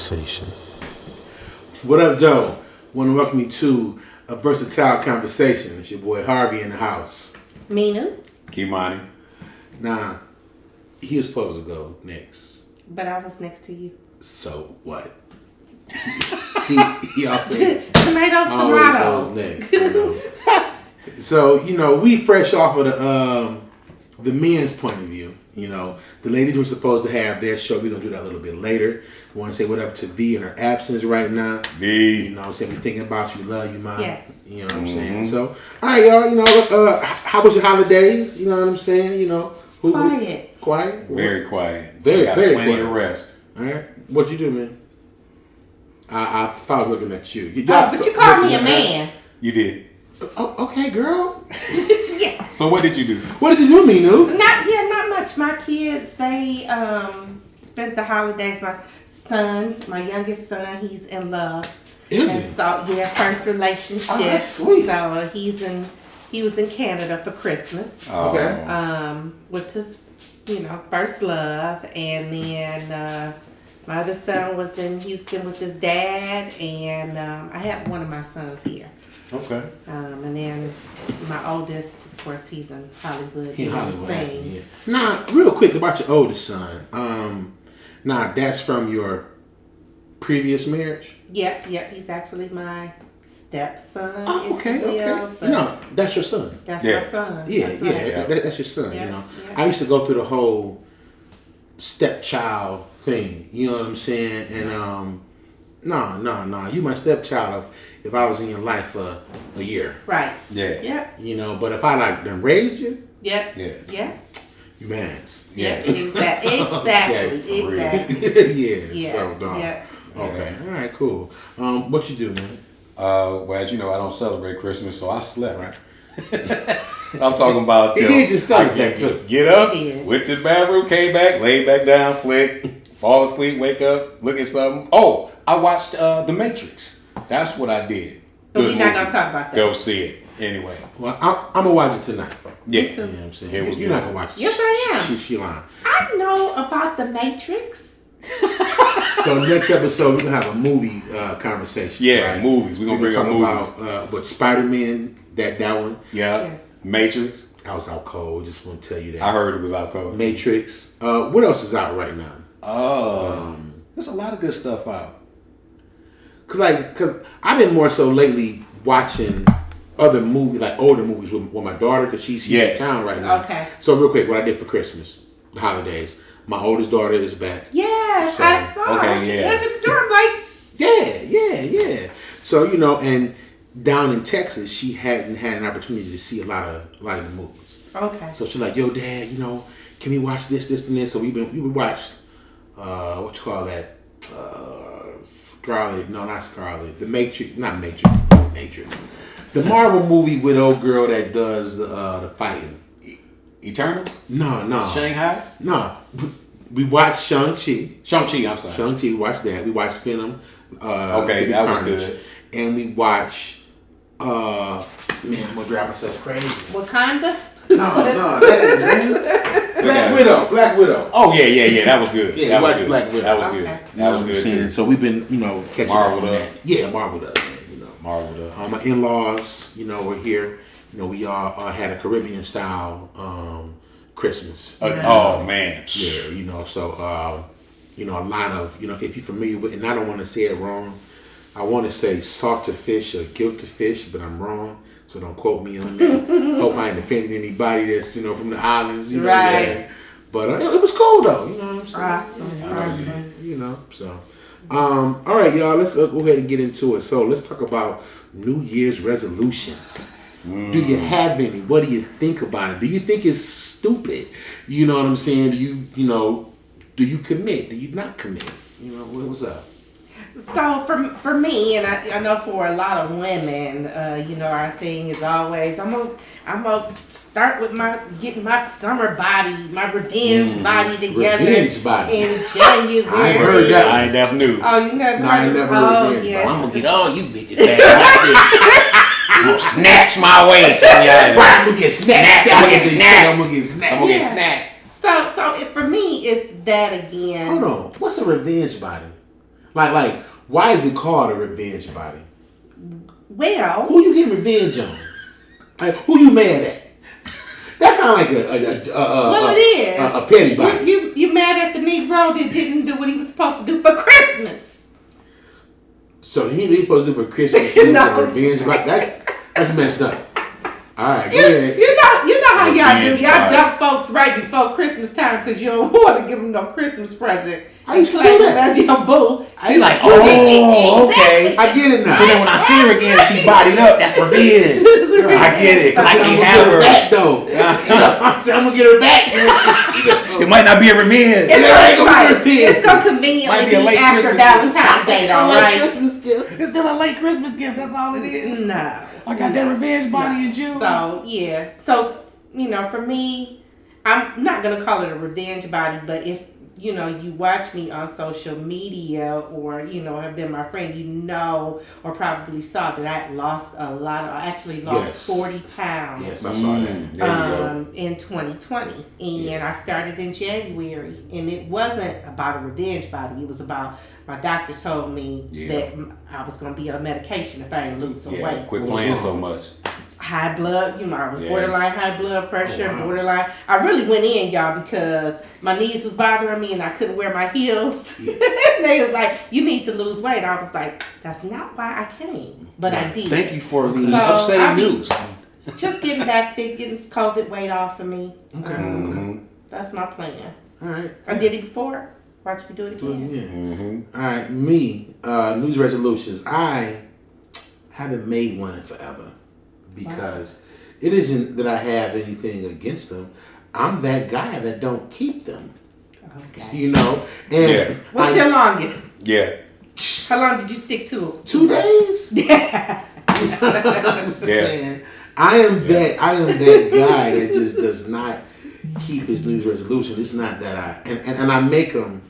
conversation. What up, Joe? Want to welcome you to a versatile conversation. It's your boy Harvey in the house. Mina. Kimani. Nah, he was supposed to go next. But I was next to you. So what? he always Tomato. goes next. You know? So we fresh off of the men's point of view. The ladies were supposed to have their show. We're gonna do that a little bit later. I want to say what up to V in her absence right now. V. I'm saying, we thinking about you, love you, mom. Yes. You know what I'm saying. So, all right, y'all. How was your holidays? You know what I'm saying. Quiet. Quiet. Very quiet. Very plenty quiet. of rest. All right. What'd you do, man? I thought I was looking at you. But you called me a man. You did. Oh, okay, girl. Yeah. So what did you do? What did you do, Minu? Not much. My kids, they spent the holidays. My youngest son, he's in love. Is he? So first relationship. Oh, that's sweet. So he was in Canada for Christmas. Oh. Okay. With his, first love, and then my other son was in Houston with his dad, and I have one of my sons here. Okay. And then my oldest, of course, he's in Hollywood. He in Hollywood. Thing. Yeah. Now, real quick about your oldest son. That's from your previous marriage? Yep. He's actually my stepson. Oh, okay. But No, that's your son. that's my son. Yeah, That's yeah. right. That's your son. Yeah. I used to go through the whole stepchild thing. You know what I'm saying? And no. You my stepchild if I was in your life for a year. Right. Yeah. Yep. But if I done raised you, Yep. Yeah. Yeah. you mans. Yeah. Exactly. Okay, Exactly. yeah. So done. Yeah. Okay. All right. Cool. What you do, man? Well, as you know, I don't celebrate Christmas, so I slept. Right. I'm talking about. He did just tell us that too. Get up, Yeah. went to the bathroom, came back, laid back down, flick, fall asleep, wake up, look at something. Oh, I watched The Matrix. That's what I did. But Good we're not movie. gonna talk about that. Go see it anyway. Well, I'm gonna watch it tonight. Yeah. Me too. You know what I'm saying? It was You're good. not gonna watch it. Yes, I am. She lying. I know about the Matrix. So next episode we're gonna have a movie conversation. Yeah, right? movies. We're gonna bring up talk movies. about what Spider-Man, that one. Yeah. Yes. Matrix. I was out cold. Just want to tell you that. I heard it was out cold. Matrix. What else is out right now? There's a lot of good stuff out. Cause I've been more so lately watching other movies, like older movies with my daughter, cause she's in town right now. Okay. So real quick, what I did for Christmas, the holidays, my oldest daughter is back. Yes, So, I saw. okay, She yeah. answered the door. I'm like, Yeah. So and down in Texas, she hadn't had an opportunity to see a lot of the movies. okay. So she's like, "Yo, Dad, can we watch this, and this?" So we watched, what you call that? Scarlet? No, not Scarlet. The Matrix, not Matrix. Matrix. The Marvel movie with old girl that does the fighting. Eternals? No. Shanghai? No. We watched Shang-Chi. Shang-Chi, I'm sorry. Shang-Chi, we watched that. We watched Venom. Okay, that was good. And we watched, man, I'm going to drive myself crazy. Wakanda. No, that ain't Black Widow. Oh, yeah. That was good. Yeah, that we was watched good. Black Widow. That was Okay. good. You know That was what I'm good, saying? too. So we've been, catching Marveled up on up. that. Yeah, marveled up, man, Marveled up. My in-laws, we're here. We all had a Caribbean-style Christmas. Oh, man. Yeah, so, a lot of, if you're familiar with, and I don't want to say it wrong, I want to say salted fish or guilty fish, but I'm wrong, so don't quote me on that. Hope I ain't offending anybody that's, from the islands, Right. Yeah. But it was cool, though, you know what I'm saying? Awesome. So. All right, y'all, let's go ahead and get into it. So let's talk about New Year's resolutions. Do you have any? What do you think about it? Do you think it's stupid? You know what I'm saying? Do you commit? Do you not commit? What's up? So for me, and I know for a lot of women, our thing is always I'm gonna start with getting my summer body, my revenge body together Revenge body. in January. I ain't heard that. That's new. Oh, you never? No, I ain't never heard revenge yes. body. I'm gonna get all you bitches back. I'm gonna snatch my waist. I'm gonna get snatched. I'm gonna get snatched. I'm gonna get snatched. I'm gonna get snatched. So for me, it's that again. Hold on. What's a revenge body? Like, why is it called a revenge body? Well, Who you getting revenge on? Like, who you mad at? That sounds like it is. a petty body. You mad at the Negro that didn't do what he was supposed to do for Christmas? So he's supposed to do for Christmas. He No. a revenge body. That's messed up. All right, go ahead. You know how y'all do. Revenge Y'all body. dump folks right before Christmas time because you don't want to give them no Christmas present. I used to Claim do them that. as your boo. He's like, oh, okay. I get it now. So then when I see her again and she bodied up, that's revenge. I get it. Because I I'm can't gonna have get her her. back though. I said I'm gonna get her back. It might not be a revenge. It's Yeah, gonna, right. it's gonna conveniently Might be a be late after Christmas Valentine's Day, though, right? Christmas gift. It's still a late Christmas gift. That's all it is. No. I got that revenge body in June. So yeah. So for me, I'm not gonna call it a revenge body, but if you watch me on social media or have been my friend, or probably saw that I lost a lot. I actually lost 40 pounds. Yes, I saw that. There you go. In 2020, and I started in January, and it wasn't about a revenge body. It was about my doctor told me that I was going to be on medication if I didn't lose some weight. Quit playing so much. High blood, I was Yeah. borderline high blood pressure, Oh, wow. borderline. I really went in, y'all, because my knees was bothering me and I couldn't wear my heels. They was like, "You need to lose weight." I was like, "That's not why I came," but I did. Thank you for the So, upsetting I mean, news. Just getting back fit, getting this COVID weight off of me. Okay. That's my plan. All right. I did it before. Watch me do it Do it again. again. All right, me. New Year's resolutions. I haven't made one in forever because it isn't that I have anything against them. I'm that guy that don't keep them. Okay. And What's your longest? Yeah. How long did you stick to it? 2 days. I'm saying, I am that guy that just does not keep his New Year's resolution. It's not that and I make them,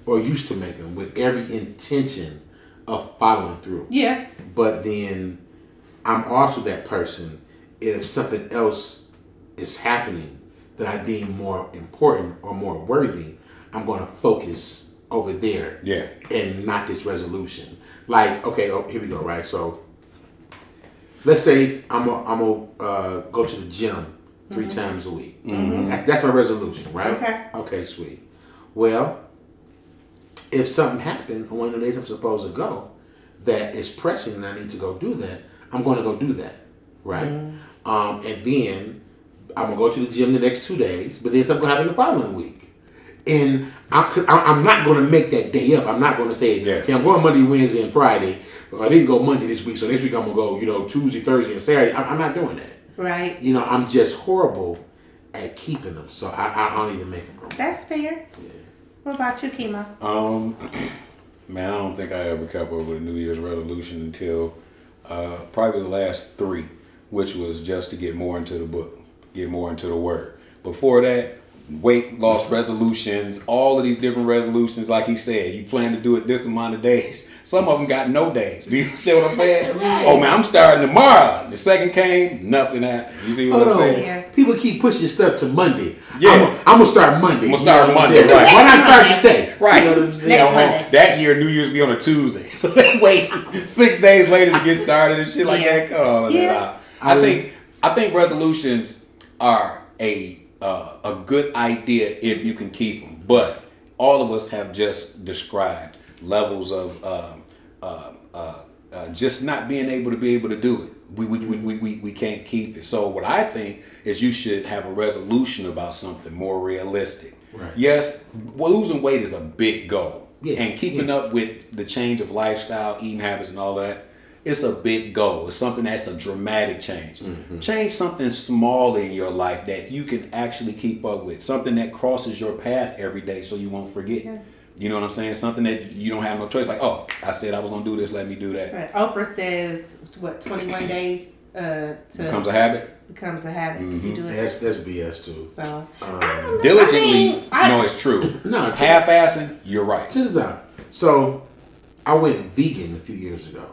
or used to make them, with every intention of following through. Yeah. But then I'm also that person, if something else is happening that I deem more important or more worthy, I'm going to focus over there. Yeah. And not this resolution. Like, okay, here we go, right? So let's say I'm gonna go to the gym 3 times a week. That's my resolution, right? Okay, sweet. Well, if something happened on one of the days I'm supposed to go that is pressing and I need to go do that, I'm going to go do that, right? And then I'm going to go to the gym the next 2 days, but then something will happen the following week. And I'm not going to make that day up. I'm not going to say, okay, I'm going Monday, Wednesday, and Friday. Well, I didn't go Monday this week, so next week I'm going to go, Tuesday, Thursday, and Saturday. I'm not doing that. Right. I'm just horrible at keeping them, so I don't even make them. That's fair. Yeah. What about you, Kimo? Man, I don't think I ever kept up with a New Year's resolution until probably the last 3, which was just to get more into the book, get more into the word. Before that, weight loss resolutions, all of these different resolutions, like he said, you plan to do it this amount of days. Some of them got no days. Do you understand what I'm saying? Right. Oh man, I'm starting tomorrow. The second came, nothing happened. You see what I'm saying? Yeah. People keep pushing your stuff to Monday. Yeah. I'm gonna start Monday. I'm gonna start Monday, saying? right. Why not start Monday. today? Right. You know what I'm saying? Next Monday. That year, New Year's be on a Tuesday. So they wait 6 days later to get started and shit like Yeah. that. Cut all of that out. I think resolutions are a good idea if you can keep them. But all of us have just described levels of just not being able to do it. We can't keep it. So what I think is you should have a resolution about something more realistic. Right. Yes, losing weight is a big goal. Yeah, And keeping up with the change of lifestyle, eating habits and all that, it's a big goal. It's something that's a dramatic change. Change something small in your life that you can actually keep up with. Something that crosses your path every day so you won't forget. Yeah. You know what I'm saying? Something that you don't have no choice. Like, oh, I said I was going to do this. Let me do that. Right. Oprah says, 21 days Becomes a habit. becomes a habit. You do it. That's BS too. So, Diligently, I no, it's true. No, Half-assing, you're right. check this out. So I went vegan a few years ago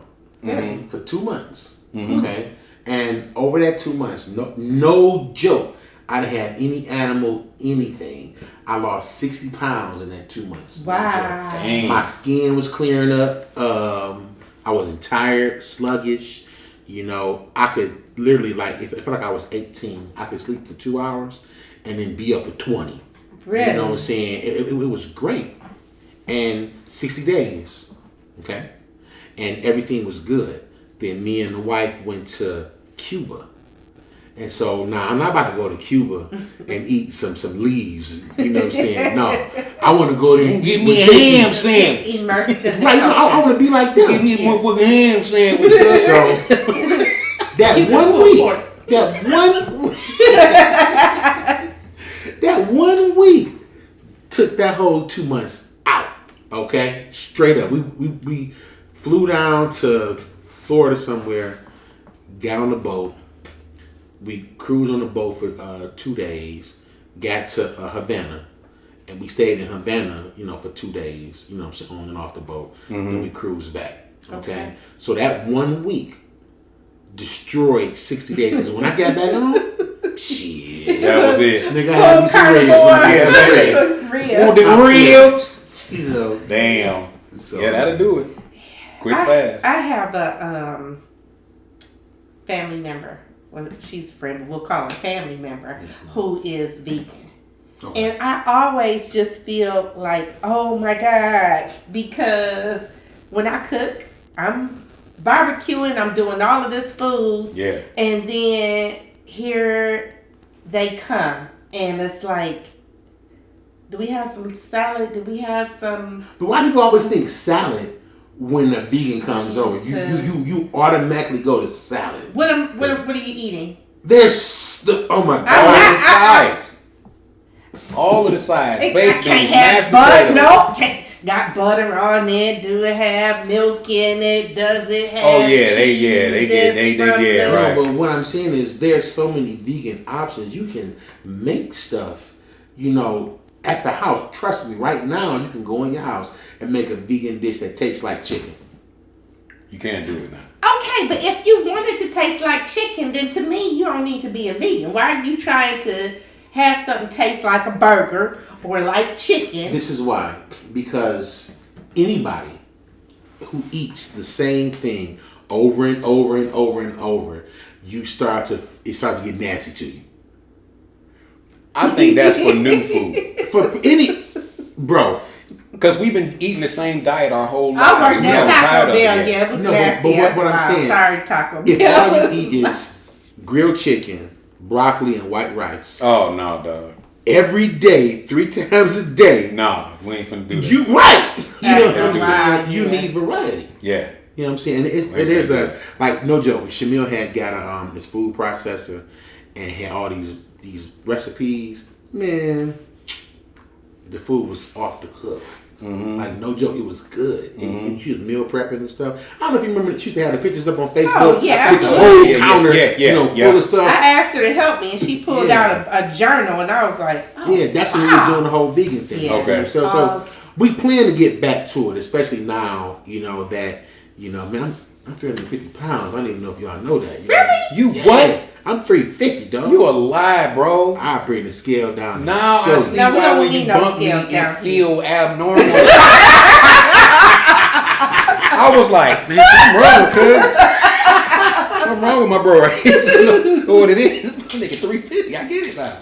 for 2 months. Okay, and over that 2 months, no joke, I didn't have any animal, anything. I lost 60 pounds in that 2 months. Wow. Dang. My skin was clearing up. I wasn't tired, sluggish. You know, I could literally, like, if I felt like I was 18, I could sleep for 2 hours and then be up for 20. Really? You know what I'm saying? It was great. And 60 days, okay? And everything was good. Then me and the wife went to Cuba. And so now I'm not about to go to Cuba and eat some leaves. You know what I'm saying? No. I want to go there and Give eat me a ham sandwich. Immersed in the Right, I culture. want to be like them. Give me a motherfucking ham sandwich. So that Keep it one full week, court. that one week took that whole 2 months out. Okay, straight up. We flew down to Florida somewhere, got on the boat. We cruised on the boat for 2 days, got to Havana, and we stayed in Havana, you know, for 2 days, you know, on and off the boat. Then we cruised back. Okay, so that 1 week destroyed 60 days. Because when I got back home, shit, That was it. nigga, I had me some ribs. When I got Want the ribs? you know, Damn. So, Yeah, that'll do it. Quick, fast. I have a family member. Well, she's a friend, but we'll call her a family member who is vegan. Okay. And I always just feel like, oh my God, because when I cook, I'm barbecuing, I'm doing all of this food. Yeah. And then here they come. And it's like, do we have some salad? Do we have some? But why do people always think salad when a vegan comes over? You automatically go to salad. What are you eating? There's oh my All god. of the sides. All of the sides. I Baked can't beans, have mashed butter. potatoes. No, can't. Got butter on it. Do it have milk in it? Does it have? Oh, yeah, they cheese get from right. No, but what I'm saying is there's so many vegan options. You can make stuff, you know, at the house. Trust me, right now you can go in your house and make a vegan dish that tastes like chicken. You can't do it now. Okay, but if you want it to taste like chicken, then to me you don't need to be a vegan. Why are you trying to have something taste like a burger or like chicken? This is why. Because anybody who eats the same thing over and over and over and over, it starts to get nasty to you. I think that's for new food. For any bro. Because we've been eating the same diet our whole lives. I worked We at haven't Taco tired of Bell. it yet. Yeah, it was No, nasty. but what That's I'm why. saying, Sorry, Taco If Bell. all you eat is grilled chicken, broccoli, and white rice Oh, no, dog. every day, 3 times a day, Nah, we ain't finna do that. you right. You know what I'm That's saying? right, You yeah. need variety. Yeah. You know what I'm saying? And it is a, like, no joke. Shamil had got his food processor and had all these recipes. Man, the food was off the hook. Like, no joke, it was good. And she was meal prepping and stuff. I don't know if you remember, she used to have the pictures up on Facebook. Oh, yeah, With the absolutely. whole counter, full of I stuff. asked her to help me, and she pulled Yeah. out a journal, and I was like, oh, Yeah, that's when we was doing the whole vegan thing. Yeah. Okay. So Okay. we plan to get back to it, especially now, you know, that, you know, man, I'm 350 pounds. I don't even know if y'all know that. Really? You Yeah. what? I'm 350, dog. You a lie, bro. I bring the scale down. and Now show I you. see No, we why don't when need you no bump me, scales down it here. feel abnormal. I was like, man, something wrong, cuz. Something wrong with my bro. Right? So, know what it is? Nigga, 350. I get it now.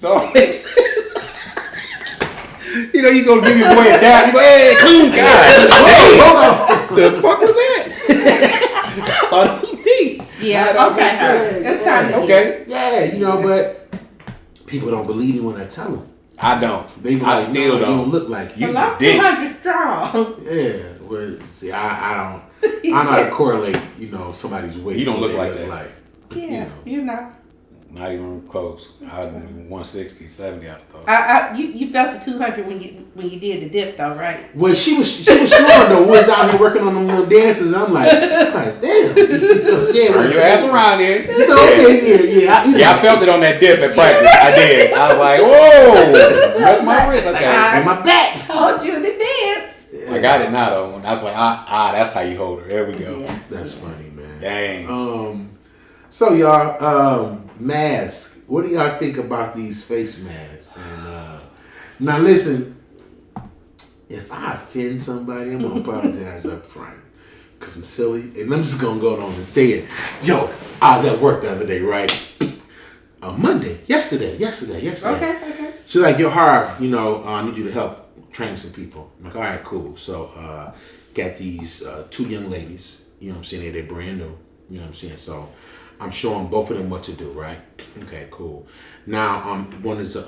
No, it makes sense. You know, you gonna give your boy a dab. You go, hey, cool guy. Hold on. The fuck was that? I thought it was me. Yeah, Now that okay. makes sense. It's time to Okay. Yeah, you know, but people don't believe me when I tell them. I don't. They be I like, still "No, don't. You don't look like you. Well, I'm dicks. 200 strong. Yeah. Well, see, I don't. I know how to correlate. You know, somebody's weight. You don't to look what they like that. Yeah, you know. Not even close. I 160, 70 out of thought. You felt the 200 when you did the dip though, right? Well, she was strong though. We was out here working on them little dances. I'm like, damn. You know what I'm saying? Turn your ass around here. It's okay. Yeah. Yeah, I felt it on that dip at practice. I did. I was like, whoa. That's my wrist. Okay. On my back. Told you to dance. I got it now though. I was like, that's how you hold her. There we go. Yeah. That's funny, man. Dang. So y'all, mask. what do y'all think about these face masks? And now listen, if I offend somebody, I'm gonna apologize up front because I'm silly, and I'm just gonna go on and say it. Yo, I was at work the other day, right? Monday, yesterday. Okay. She's like, yo, Harv, I need you to help train some people. I'm like, all right, cool. So, got these 2 young ladies, you know what I'm saying? They're brand new, you know what I'm saying? So, I'm showing both of them what to do, right? Okay, cool. Now, one is a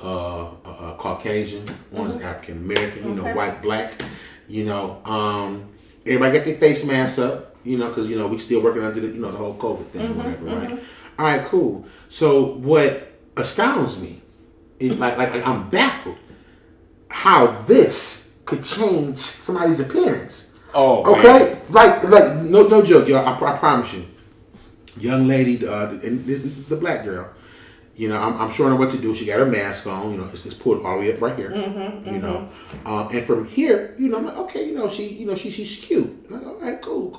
Caucasian, one is African American, white, black, everybody got their face masks up, because, we still working under the whole COVID thing, whatever, right? All right, cool. So what astounds me is like I'm baffled how this could change somebody's appearance. Oh, okay, man. like no joke, y'all. I promise you, young lady, and this is the black girl. I'm showing her what to do. She got her mask on. It's pulled all the way up right here. And from here, I'm like, okay, she's cute. I'm like, all right, cool.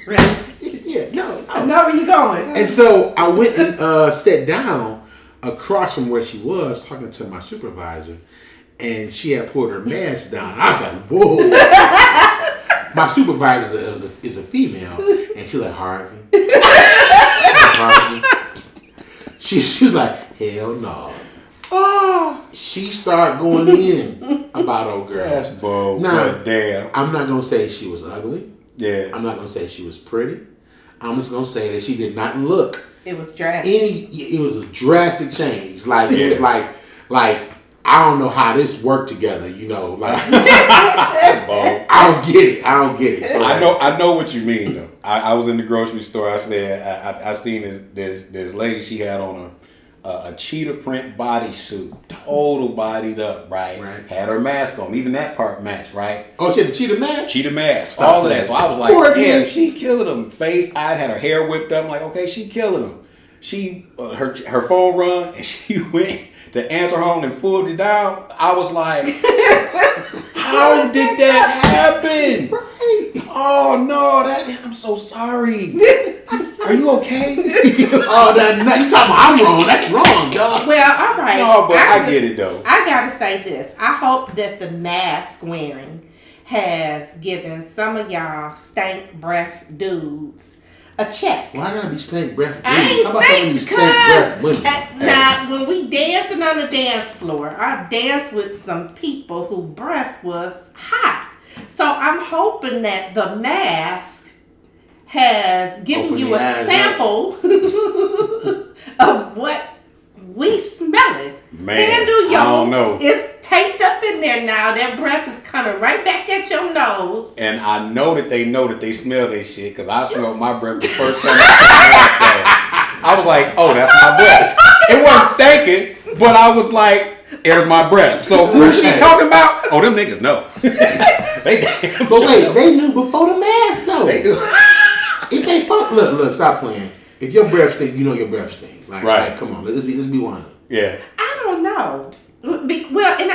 Really? Yeah, no. I know where you're going. And so I went and sat down across from where she was talking to my supervisor, and she had pulled her mask down. I was like, whoa. My supervisor is a female, and she's like, Harvey. She was like, hell no. Oh, she started going in about old girl. That's bull. Now, damn. I'm not going to say she was ugly. Yeah. I'm not going to say she was pretty. I'm just going to say that she did not look. It was drastic. It was a drastic change. It was like I don't know how this worked together. That's bold. I don't get it. So I know what you mean though. I was in the grocery store. I said I seen this lady. She had on a cheetah print bodysuit, total bodied up, right? Had her mask on, even that part matched, right? Oh, she had the cheetah mask? Cheetah mask, all of that. So I was like, damn, she killing him. Face, I had her hair whipped up. I'm like, okay, she killing him. She her phone rung and she went to answer home and pulled it down. I was like, how did that happen? Right. Oh no, I'm so sorry. Are you okay? Oh, you talking about I'm wrong? That's wrong, dog. Well, all right. No, but I get it though. I gotta say this. I hope that the mask wearing has given some of y'all stank breath dudes a check. Why gotta be stank breath? I ain't How about saying because now when we dancing on the dance floor, I danced with some people whose breath was hot. So I'm hoping that the mask has given you a sample of what we smelling. Man, Handle I don't know. It's taped up in there now. That breath is coming right back at your nose. And I know that they smell that shit because I smelled my breath the first time I was like, oh, that's my breath. It wasn't stinking, but I was like, there's my breath. So who's she talking about? Oh, them niggas know. They knew before the mask though. They do. If they look, stop playing. If your breath stink, you know your breath stink. Like, come on, let's be 100. Yeah. I don't know. Well, and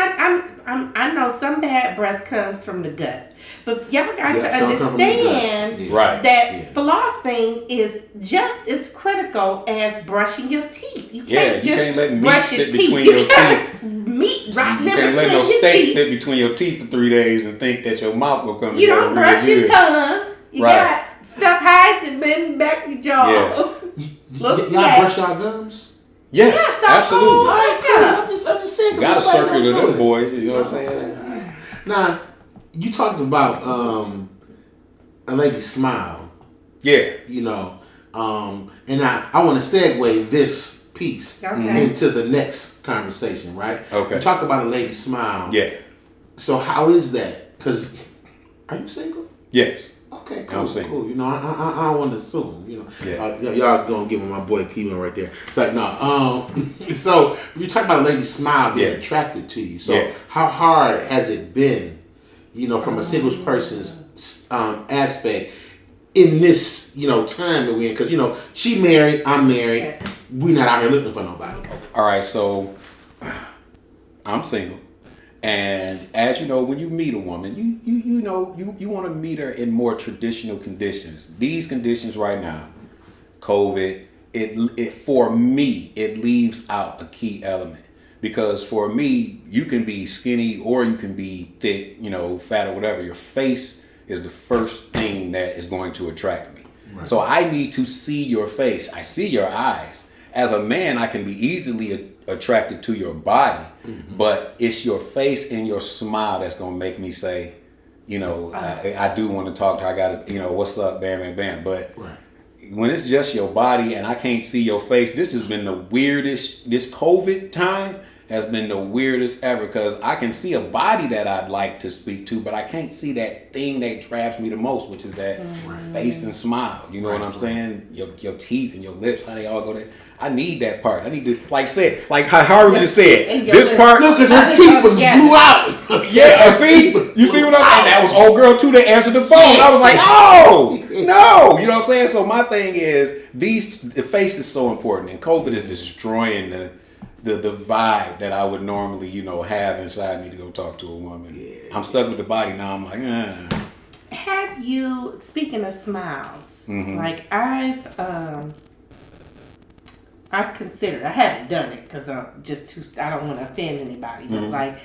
I know some bad breath comes from the gut, but y'all got to understand that flossing is just as critical as brushing your teeth. You can't let meat brush sit your teeth. between your teeth. Meat right You can't let no steak sit between your teeth for 3 days and think that your mouth will come. You don't brush your tongue. You got stuff hiding in the back of your jaws. Y'all brush y'all gums? Yes, absolutely. All right, cool. I'm just saying. Got a circle of them boys. You know what I'm saying? Now, you talked about a lady smile. Yeah. And I want to segue this piece into the next conversation, right? Okay. You talked about a lady smile. Yeah. So how is that? Because are you single? Yes. Okay, cool. I'm single. Cool. I don't want to assume. Yeah. Y'all gonna give my boy Keelan right there. It's like no. So you talk about a lady smile being attracted to you. So how hard has it been? From a single person's aspect in this time that we're in. Because she married, I'm married. We not out here looking for nobody. All right. So I'm single. And as you know, when you meet a woman, you want to meet her in more traditional conditions. These conditions right now, COVID, it for me, it leaves out a key element. Because for me, you can be skinny or you can be thick, fat or whatever. Your face is the first thing that is going to attract me. Right. So I need to see your face. I see your eyes. As a man, I can be easily attracted to your body, but it's your face and your smile that's going to make me say, I do want to talk to her. I got to, what's up, bam, bam, bam. But when it's just your body and I can't see your face, this has been the weirdest, this COVID time has been the weirdest ever, because I can see a body that I'd like to speak to, but I can't see that thing that grabs me the most, which is that face and smile. You know what I'm saying? Your teeth and your lips, how they all go there. I need that part. I need to, like how Harvey just said, this part. No, because her teeth was blew out. Yeah, see? You see what I'm saying? That was old girl too that answered the phone. I was like, oh, no. You know what I'm saying? So my thing is, the face is so important, and COVID is destroying the vibe that I would normally, have inside me to go talk to a woman. Yeah. I'm stuck with the body now. I'm like, Have you, speaking of smiles, like I've considered, I haven't done it because I'm just I don't want to offend anybody, but like,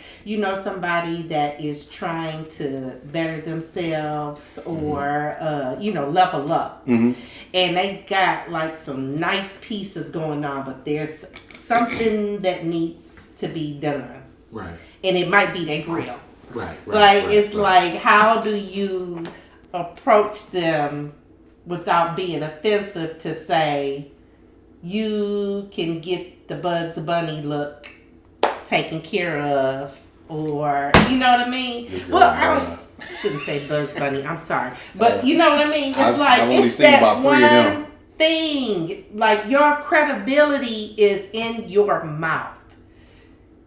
somebody that is trying to better themselves or, level up. And they got like some nice pieces going on, but there's something that needs to be done. Right. And it might be their grill. Right. Like, how do you approach them without being offensive to say, you can get the Bugs Bunny look taken care of, or you know what I mean? Well, I shouldn't say Bugs Bunny. I'm sorry, but you know what I mean. It's it's that one thing. Like, your credibility is in your mouth.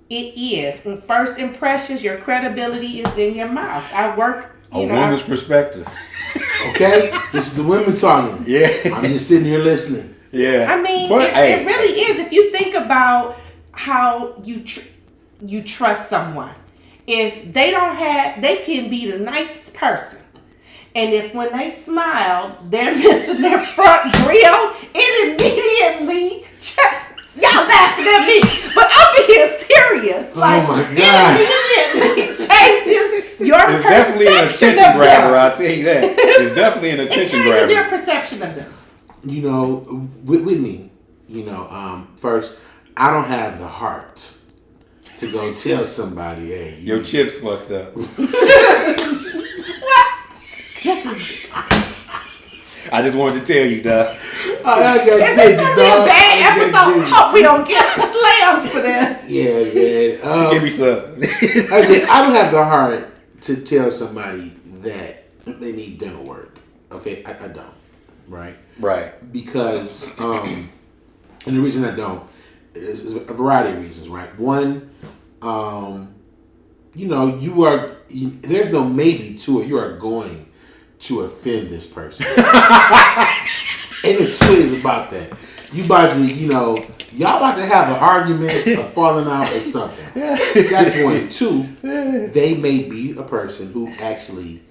It is. When first impressions, your credibility is in your mouth. I work. A woman's perspective. Okay, this is the women talking. Yeah, I'm just sitting here listening. Yeah, I mean, it really is. If you think about how you trust someone, if they they can be the nicest person, and if when they smile, they're missing their front grill, it immediately y'all laughing at me, but I'm being serious. Like, oh my God, it immediately changes your it's perception definitely an attention grabber. I'll tell you that. It's definitely an attention grabber. It changes your perception of them. With me, first, I don't have the heart to go tell somebody, hey, your chips fucked up. What? I just wanted to tell you, Doug. Is this going to be a bad episode? Hope we don't get slammed for this. Yeah, man. Give me some. I said, I don't have the heart to tell somebody that they need dental work. Okay, I don't. Right. Because, and the reason I don't is a variety of reasons, right? One, there's no maybe to it. You are going to offend this person. And the two is about that. You about to, y'all about to have an argument, a falling out, or something. That's one. Two, they may be a person who actually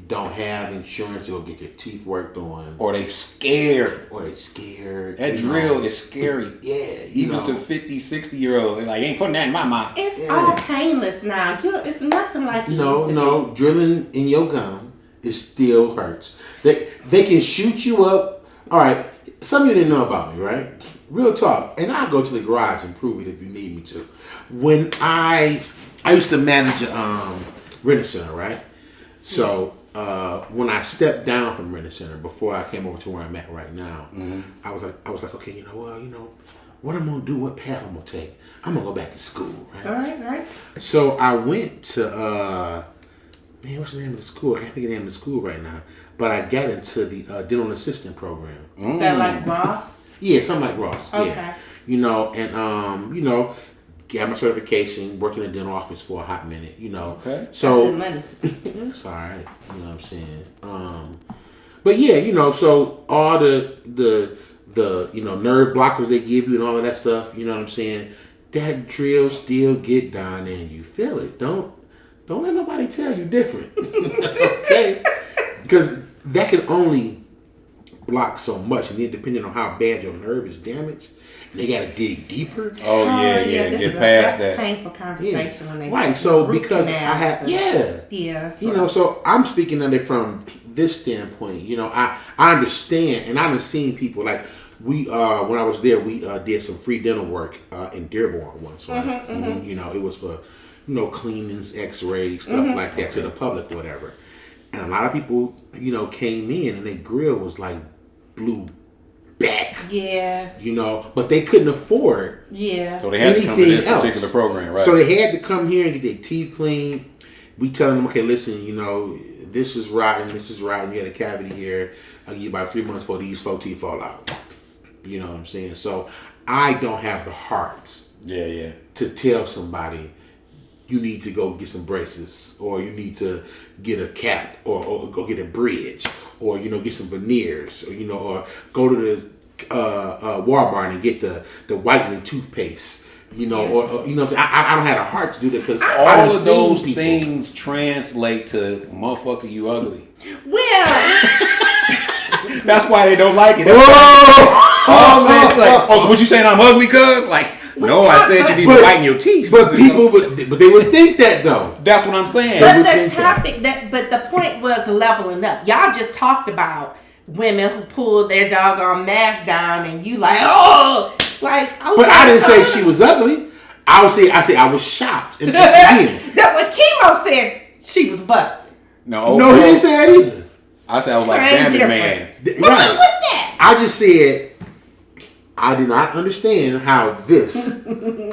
don't have insurance or get your teeth worked on. Or they scared. That drill is scary. Yeah. Even to 50, 60-year-old. They're like, ain't putting that in my mouth. It's all painless now. It's nothing like it used to be. Drilling in your gum, it still hurts. They can shoot you up. All right. Some of you didn't know about me, right? Real talk. And I'll go to the garage and prove it if you need me to. When I used to manage a rent-a-center, right? So when I stepped down from Rent-A-Center, before I came over to where I'm at right now, I was like, okay, what I'm gonna do, what path I'm gonna take? I'm gonna go back to school, right? All right. So I went to what's the name of the school? I can't think of the name of the school right now, but I got into the dental assistant program. Is that like Ross? Yeah, something like Ross. Okay. Yeah. Got my certification, worked in a dental office for a hot minute, Okay. So money. it's all right, you know what I'm saying. But yeah, so all the nerve blockers they give you and all of that stuff, you know what I'm saying. That drill still get down there and you feel it. Don't let nobody tell you different, okay? Because that can only block so much, and then depending on how bad your nerve is damaged, they got to dig deeper. Oh yeah. Get past that's that. Painful conversation when they Right. So root because I canals have that's you know, so I'm speaking of it from this standpoint. You know, I understand, and I've seen people like we when I was there, we did some free dental work in Dearborn once. Right? You know, it was for cleanings, X-rays, stuff like that to the public, whatever. And a lot of people, came in and their grill was like blue back. Yeah. But they couldn't afford. Yeah. So they had to come to this particular program, right? So they had to come here and get their teeth cleaned. We telling them, okay, listen, this is rotten, you had a cavity here. I'll give you about 3 months before these 4 teeth fall out. You know what I'm saying? So I don't have the heart to tell somebody you need to go get some braces, or you need to get a cap, or go get a bridge, or get some veneers, or go to the Walmart and get the whitening toothpaste. I don't have the heart to do that because all of those things translate to motherfucker, you ugly. Well, that's why they don't like it. So what you saying? I'm ugly, cuz? No, I said you need to whiten your teeth. But people, but they would think that though. That's what I'm saying. But the point was leveling up. Y'all just talked about women who pulled their doggone mask down, and you but I didn't say she was ugly. I said I was shocked. And that what Chemo said, she was busted. No, he didn't say that either. I said I was like, damn it, man. Right. What was that? I just said I do not understand how this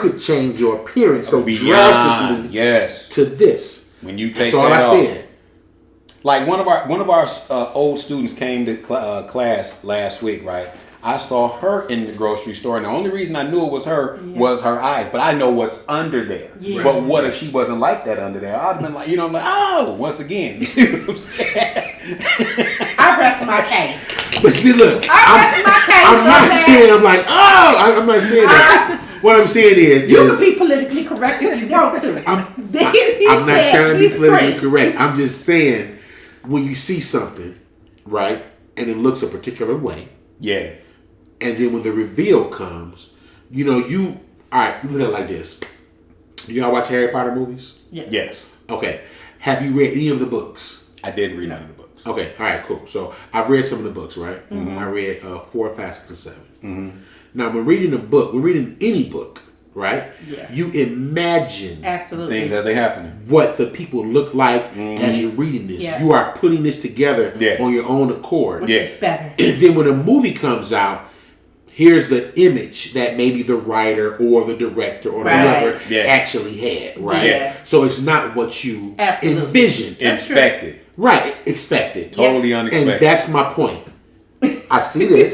could change your appearance so drastically. Yes. To this. When you take that's all that I off. said. Like one of our old students came to class last week, right? I saw her in the grocery store, and the only reason I knew it was her was her eyes. But I know what's under there. Yeah. But what if she wasn't like that under there? I'd have been like, I'm like, oh, once again. You know what I'm saying? I rest my case. But see, look, I'm not saying that. What I'm saying is, you can be politically correct if you want to. I'm not trying to be politically correct. I'm just saying, when you see something, right, and it looks a particular way, and then when the reveal comes, all right, look at it like this. Do y'all watch Harry Potter movies? Yeah. Yes. Okay. Have you read any of the books? I didn't read none of the books. Okay. All right, cool. So I've read some of the books, right? Mm-hmm. I read 4, 5, 6, and 7. Mm-hmm. Now, when reading a book, when reading any book, right? Yeah. You imagine things as they happen. What the people look like as you're reading this. Yeah. You are putting this together on your own accord. Which is better. And then when a movie comes out, here's the image that maybe the writer or the director or whoever actually had, right? Yeah. So it's not what you envisioned. Expected. Right, expected. Totally unexpected. And that's my point. I see this,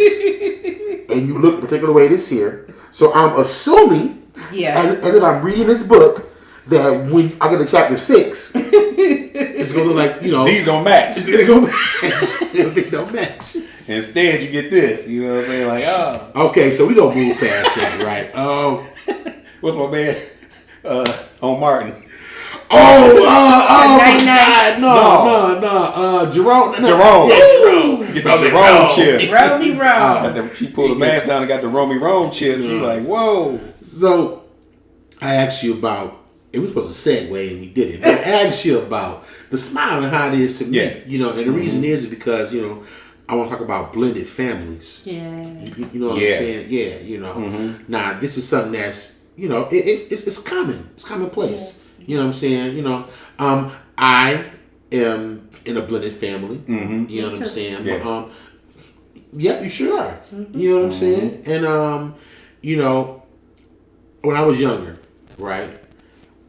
and you look a particular way this here. So I'm assuming, as if I'm reading this book, that when I get to chapter 6, it's going to look like, these don't match. It's going to go match. They don't match. Instead, you get this. You know what I'm saying? Like, oh. Okay, so we going to move past that, right? What's my man? On Martin. My God. No. Jerome. Jerome. Yeah, Jerome. Get the Jerome chips. Romy Rome. She pulled the mask down and got the Romy Rome chips. She's like, whoa. So, I asked you about, it was supposed to segue and we didn't. But I asked you about the smile and how it is to me. And the reason is because, I want to talk about blended families. Yeah. You know what I'm saying? Yeah, Now, this is something that's, it's common. It's commonplace. You know what I'm saying? I am in a blended family. Mm-hmm. You know what I'm saying? Yeah. Yep, you sure are. You know what I'm saying? And, when I was younger, right,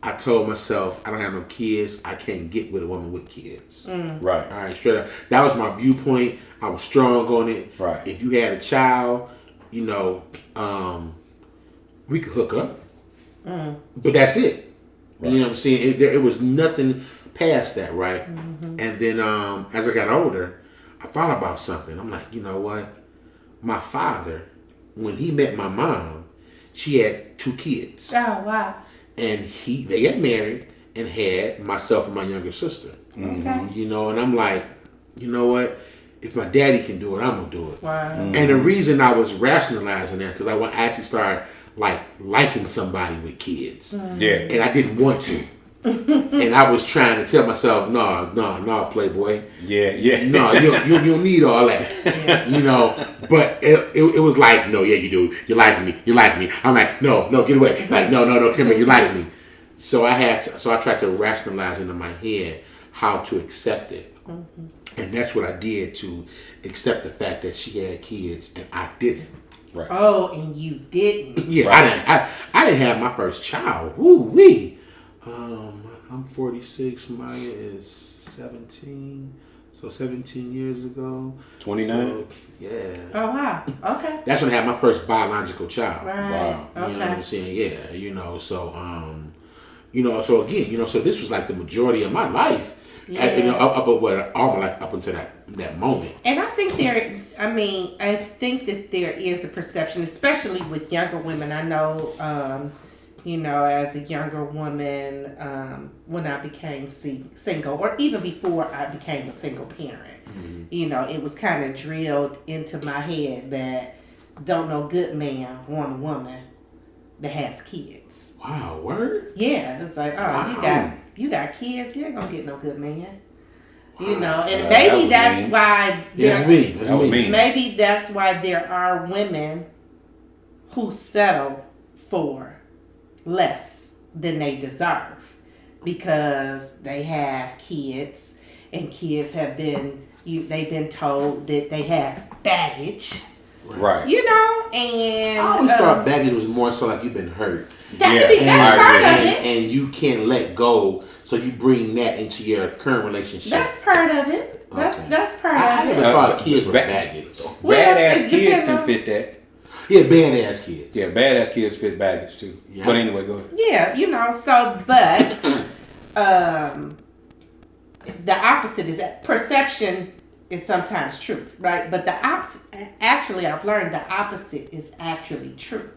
I told myself, I don't have no kids. I can't get with a woman with kids. Right. All right, straight up. That was my viewpoint. I was strong on it. Right. If you had a child, we could hook up. But that's it. Right. You know what I'm saying? It was nothing past that, right? Mm-hmm. And then as I got older, I thought about something. I'm like, you know what? My father, when he met my mom, she had 2 kids. Oh, wow. And they got married and had myself and my younger sister. Okay. And I'm like, you know what? if my daddy can do it, I'm gonna do it. Wow. And the reason I was rationalizing that because I want to actually start liking somebody with kids. Yeah. And I didn't want to. And I was trying to tell myself, no, Playboy. Yeah. No, you don't need all that. You know. But it was like, no, yeah, you do. You like me. I'm like, no, get away. Like, no, come here, you like me. So I tried to rationalize into my head how to accept it. Mm-hmm. And that's what I did to accept the fact that she had kids and I didn't. Right. Oh, and you didn't. Yeah, Right. I didn't have my first child. Woo wee. I'm 46. Maya is 17. So 17 years ago. 29. So, yeah. Oh, wow. Okay. That's when I had my first biological child. Right. Wow. You know what Okay. I'm saying? Yeah. So so again, so this was like the majority of my life. Yeah. Up all my life up until that moment. And I think that there is a perception, especially with younger women. I know, as a younger woman, when I became single, or even before I became a single parent, it was kind of drilled into my head that don't no good man want a woman that has kids. Wow, word? Yeah, it's like, Wow. you got kids, you ain't gonna get no good man. And that maybe was that's mean. why Yeah, that's me. That's That was me. me. maybe that's why there are women who settle for less than they deserve because they have kids and kids they've been told that they have baggage, Right. and I always thought baggage was more so like you've been hurt. that's part of it. And you can't let go, so you bring that into your current relationship. That's part of it. That's part I of never it. thought kids were baggage. Well, Badass it kids depends can on- fit that. Yeah, badass kids. Yeah, badass kids fit baggage too. Yeah. But anyway, go ahead. Yeah, but the opposite is that perception is sometimes truth, right? But the opposite, actually, I've learned the opposite is actually true.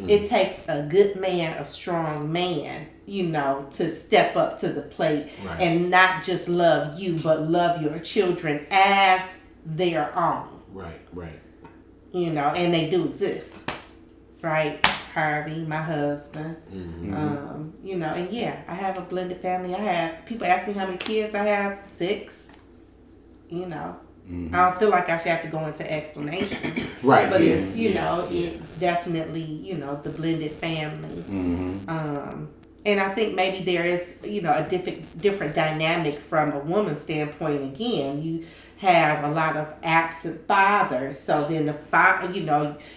It takes a good man, a strong man, to step up to the plate Right. and not just love you, but love your children as their own, Right. and they do exist, right? Harvey, my husband, and I have a blended family. People ask me how many kids I have, 6, I don't feel like I should have to go into explanations. Right. But yeah, it's, yeah. it's definitely, the blended family. Mm-hmm. And I think maybe there is, a different dynamic from a woman's standpoint. Again, you have a lot of absent fathers. So then the father,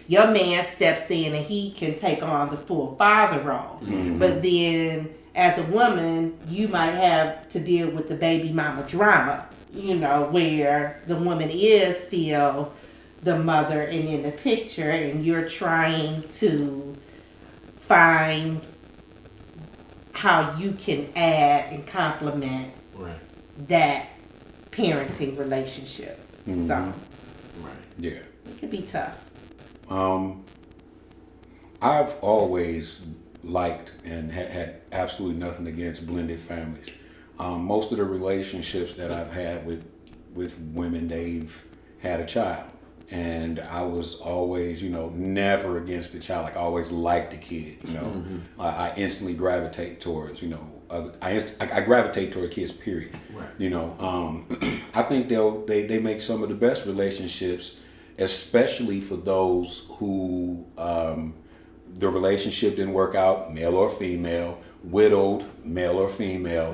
your man steps in and he can take on the full father role. Mm-hmm. But then as a woman, you might have to deal with the baby mama drama, where the woman is still the mother and in the picture, and you're trying to find how you can add and complement Right. that parenting relationship. So Right. Yeah. it can be tough. I've always liked and had absolutely nothing against blended families. Most of the relationships that I've had with women, they've had a child. And I was always, never against the child. Like I always liked the kid, I instantly gravitate towards, I gravitate toward kids, period. Right. I think they make some of the best relationships, especially for those who the relationship didn't work out, male or female, widowed, male or female,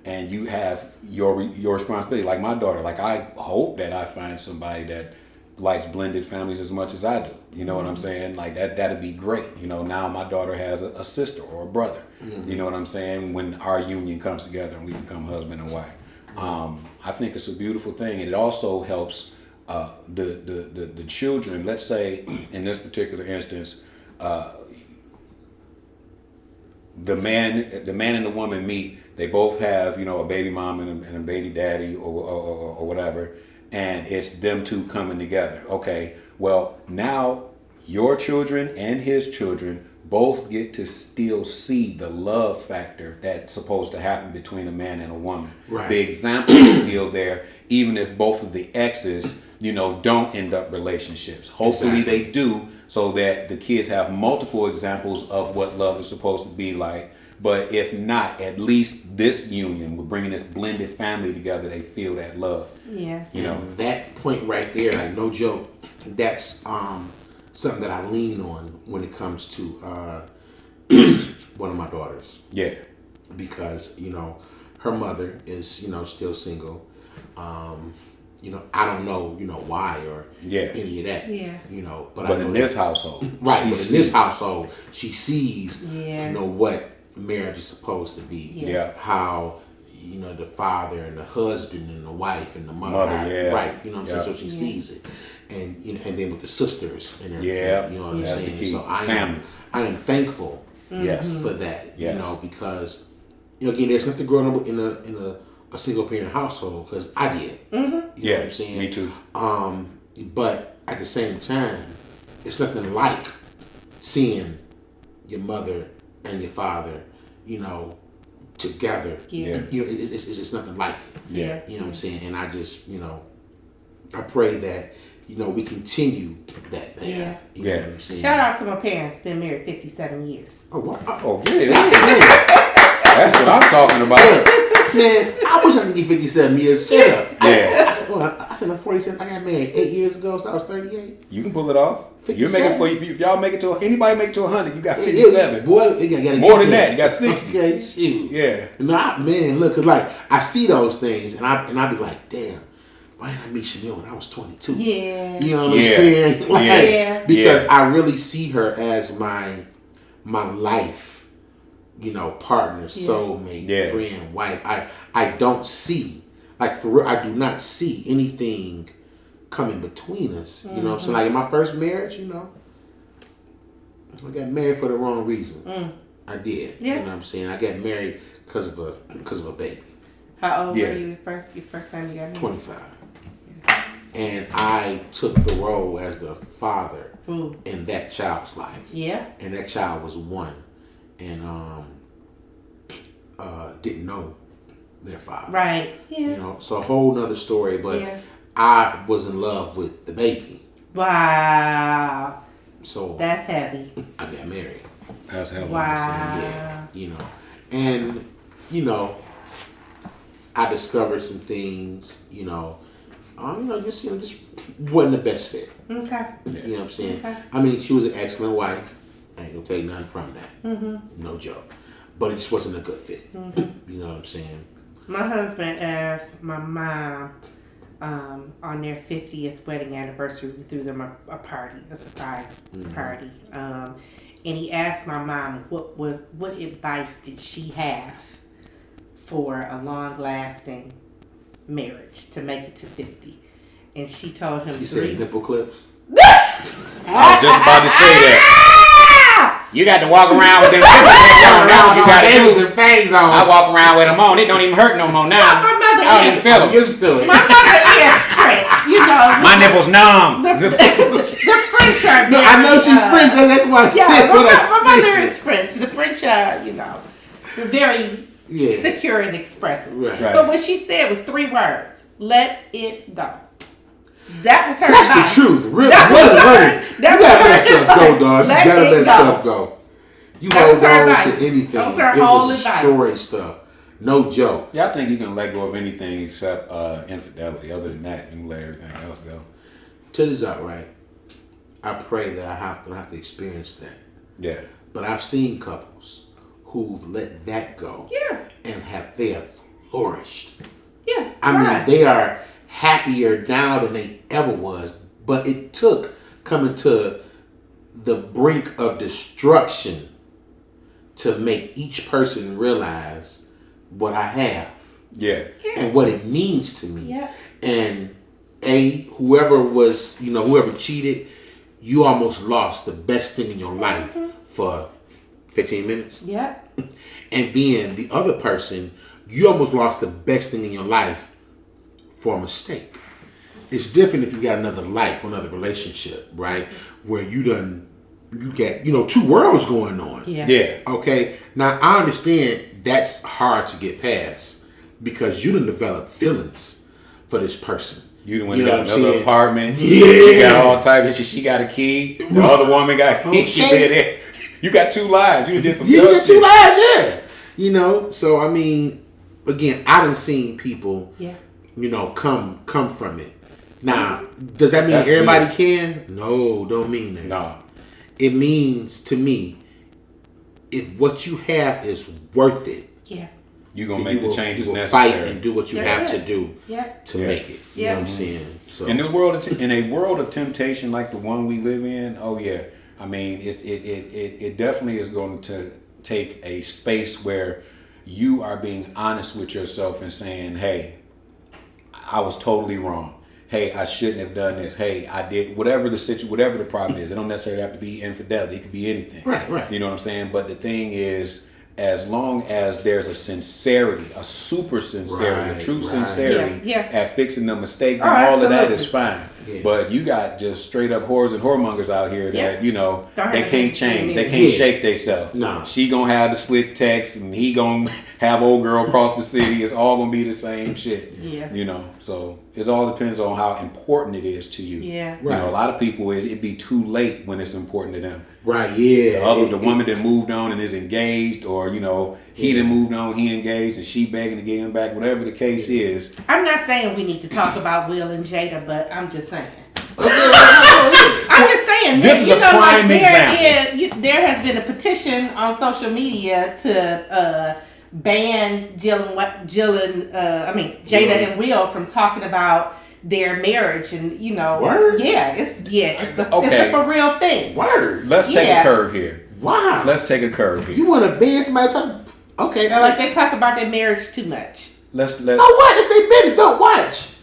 and you have your responsibility. Like my daughter, like I hope that I find somebody that likes blended families as much as I do. You know what I'm saying? Like that'd be great. Now my daughter has a sister or a brother. You know what I'm saying? When our union comes together and we become husband and wife. I think it's a beautiful thing, and it also helps the children. Let's say in this particular instance, the man and the woman meet. They both have a baby mom and a baby daddy or whatever, and it's them two coming together. Okay, well now your children and his children both get to still see the love factor that's supposed to happen between a man and a woman. Right. The example is still there, even if both of the exes, don't end up relationships. Hopefully Exactly. they do, so that the kids have multiple examples of what love is supposed to be like. But if not, at least this union, we're bringing this blended family together, they feel that love. Yeah. And that point right there, like no joke, that's something that I lean on when it comes to one of my daughters. Yeah. Because, her mother is, still single. I don't know, why or any of that. Yeah. But I But know in that- this household. Right, she but in sees- this household, she sees, Yeah. what marriage is supposed to be. Yeah. How, the father and the husband and the wife and the mother. Mother, yeah. Right, you know what I'm Yeah. saying? So she sees it. And, and then with the sisters and everything. Yeah. You know what I'm That's the saying? key. So Family. I am thankful Yes. for that. Yes. Because, again, there's nothing growing up in a single parent household, because I did. You know what I'm saying? Me too. But at the same time, it's nothing like seeing your mother and your father, together. Yeah. It's nothing like it. Yeah. You know what I'm saying? And I just, I pray that, we continue that path. Yeah. You know Yeah. what I'm saying? Shout out to my parents. Been married 57 years. Oh, what? Oh, get it. That's what I'm talking about. Man, I wish I could get 57 years. Shut up. Yeah. I said I'm 47. I got married 8 years ago, so I was 38. You can pull it off. You're 57. making if y'all make it to anybody make it to 100, you got 57. Boy, you gotta More get than there. that, you got 60. Okay, shoot. Yeah. Nah, man, look, 'cause like I see those things, and I be like, damn, why didn't I meet Chanel when I was 22? Yeah. You know what I'm Yeah. saying? Like, Yeah. because Yeah. I really see her as my life, partner, soulmate, Yeah. friend, wife. I don't see, like, for real, I do not see anything coming between us. You know what I'm saying? Like in my first marriage, I got married for the wrong reason. I did. Yeah. You know what I'm saying? I got married because of a baby. How old Yeah. were you your first time you got married? 25. And I took the role as the father Ooh. in that child's life. Yeah. And that child was 1 and didn't know their father. Right. Yeah. So a whole nother story, but Yeah. I was in love with the baby. Wow. So That's heavy. I got married. That's hell. Wow. Yeah. And I discovered some things, just wasn't the best fit. Okay. You know what I'm saying? Okay. I mean, she was an excellent wife. I ain't gonna take nothing from that. No joke. But it just wasn't a good fit. You know what I'm saying? My husband asked my mom on their 50th wedding anniversary, we threw them a party, a surprise party. And he asked my mom what advice did she have for a long-lasting marriage to make it to 50. And she told him You 3. said nipple clips? I was just about to say that. You got to walk around with them nipples on. That's what you got to do. Them things on. I walk around with them on. It don't even hurt no more now. My mother I don't even is- feel I'm them. used to it. My mother is French, My nipples numb. The French are No, I know very, she's French. That's why I Yeah, said what I my said. mother is French. The French are, they're very Yeah. secure and expressive. Right. Right. But what she said was 3 words. Let it go. That was her That's advice. the truth. Really. That was What her- is it? that You gotta let was her stuff go, advice. dog. Let You gotta it let go. stuff go. You That was hold her on advice. to anything. That was her it whole will advice. destroy stuff. No joke. Yeah, I think you can let go of anything except infidelity. Other than that, you can let everything else go. Check this out, right? I pray that I don't have to experience that. Yeah. But I've seen couples who've let that go. Yeah. And they have flourished. Yeah. I mean, right. they are happier now than they ever was. But it took coming to the brink of destruction to make each person realize what I have Yeah. and what it means to me. Yeah. And whoever was, whoever cheated, you almost lost the best thing in your life for 15 minutes. Yeah. And then the other person, you almost lost the best thing in your life for a mistake. It's different if you got another life or another relationship, right? Where you done you get, two worlds going on. Yeah. Okay. Now I understand that's hard to get past because you done develop feelings for this person. You done got another apartment. Yeah. You got all type of shit. She got a key. The other woman got a key. She did it. You got 2 lives. You did some you got 2 shit. lives, yeah. So I mean, again, I done seen people, come from it. Now, does that mean That's everybody good. can? No, don't mean that. No. It means to me, if what you have is worth it, you're going to make the changes you will necessary. fight and do what you have to do to make it. You know what I'm saying? So in a world of temptation like the one we live in, I mean, it definitely is going to take a space where you are being honest with yourself and saying, hey, I was totally wrong. Hey, I shouldn't have done this. Hey, I did whatever the problem is. It don't necessarily have to be infidelity. It could be anything. Right. You know what I'm saying? But the thing is, as long as there's a sincerity, a super sincerity, a true sincerity at fixing the mistake, then all of that is fine. Yeah. But you got just straight up whores and whoremongers out here that, they can't change. They can't shake themselves. No. She gonna have the slick text and he gonna have old girl across the city. It's all gonna be the same shit. Yeah. So it all depends on how important it is to you. Yeah. Right. A lot of people it'd be too late when it's important to them. Right, yeah. The woman that moved on and is engaged, or he done moved on, he engaged, and she begging to get him back. Whatever the case is. I'm not saying we need to talk about Will and Jada, but I'm just saying. I'm just saying. This is a prime example. There has been a petition on social media to ban Jada and Will from talking about their marriage, and Word? it's a for real thing. Word. Let's take a curve here. Wow. Let's take a curve here. You want to ban somebody? Okay. Like they talk about their marriage too much. Let's. So what? It's their business. Don't watch.